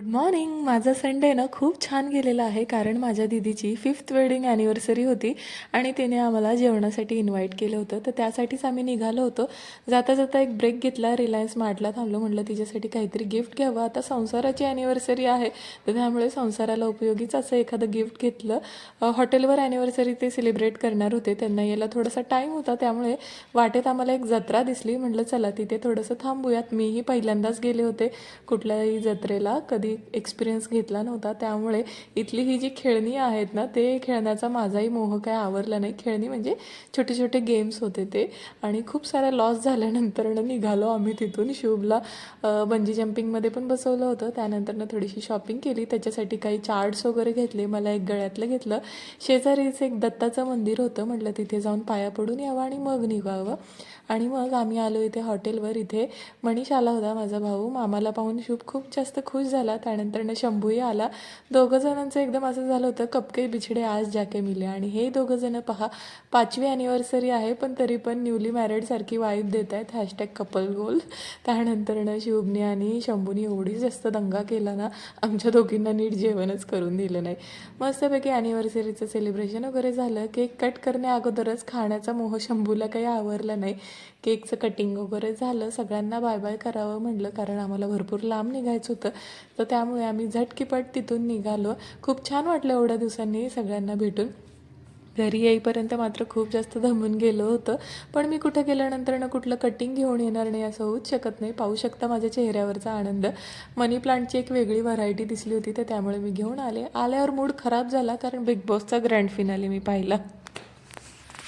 Good morning. माझा Sunday ना खूप छान गेलेला आहे कारण माझ्या दीदीची 5th वेडिंग ॲनिव्हर्सरी होती आणि तिने आम्हाला जेवणासाठी इन्व्हाइट केलं होतं. तर त्यासाठीच आम्ही निघालो होतो. जाता जाता एक ब्रेक घेतला, रिलायन्स मार्टला थांबलो. म्हटलं तिच्यासाठी काहीतरी गिफ्ट घ्यावं. आता संसाराची ॲनिव्हर्सरी आहे तर त्यामुळे संसाराला उपयोगीच असं एखादं गिफ्ट घेतलं. हॉटेलवर ॲनिव्हर्सरी ते सेलिब्रेट करणार होते, त्यांना यायला थोडासा टाईम होता, त्यामुळे वाटेत आम्हाला एक जत्रा दिसली. म्हटलं चला तिथे थोडंसं थांबूयात. मीही पहिल्यांदाच गेले होते कुठल्याही जत्रेला, कधी एक्सपिरियन्स घेतला नव्हता, त्यामुळे इथली ही जी खेळणी आहेत ना ते खेळण्याचा माझाही मोह काय आवरला नाही. खेळणी म्हणजे छोटे छोटे गेम्स होते ते, आणि खूप सारा लॉस झाल्यानंतर निघालो आम्ही तिथून. शुभला बंजी जम्पिंगमध्ये पण बसवलं होतं. त्यानंतरनं थोडीशी शॉपिंग केली, त्याच्यासाठी काही चार्ट्स वगैरे घेतले. मला एक गळ्यातलं घेतलं. शेजारीच एक दत्ताचं मंदिर होतं, म्हटलं तिथे जाऊन पाया पडून यावं आणि मग निघावं. आणि मग आम्ही आलो इथे हॉटेलवर. इथे मनीष आला होता माझा भाऊ. मामाला पाहून शुभ खूप जास्त खुश झाला. त्यानंतरनं शंभूही आला. दोघं जणांचं एकदम असं झालं होतं, कपके बिछडे आज जाके मिले. आणि हे दोघं जण पहा, 5वी ॲनिव्हर्सरी आहे पण तरी पण न्यूली मॅरिडसारखी वाईब देत आहेत. हॅशटॅग कपल गोल. त्यानंतरनं शुभने आणि शंभूने एवढी जास्त दंगा केला ना, आमच्या दोघींना नीट जेवणच करून दिलं नाही. मस्तपैकी ॲनिव्हर्सरीचं सेलिब्रेशन वगैरे झालं. केक कट करण्याअगोदरच खाण्याचा मोह शंभूला काही आवरला नाही. केकचं कटिंग वगैरे झालं. सगळ्यांना बाय बाय करावं म्हटलं कारण आम्हाला भरपूर लांब निघायचं होतं, तर त्यामुळे आम्ही झटकीपट तिथून निघालो. खूप छान वाटलं एवढ्या दिवसांनी सगळ्यांना भेटून. घरी येईपर्यंत मात्र खूप जास्त दमून गेलं होतं, पण मी कुठं गेल्यानंतर ना कुठलं कटिंग घेऊन येणार नाही असं होऊच शकत नाही. पाहू शकता माझ्या चेहऱ्यावरचा आनंद. मनी प्लांटची एक वेगळी व्हरायटी दिसली होती तर त्यामुळे मी घेऊन आले. आल्यावर मूड खराब झाला कारण बिग बॉसचा ग्रँड फिनाले मी पाहिला.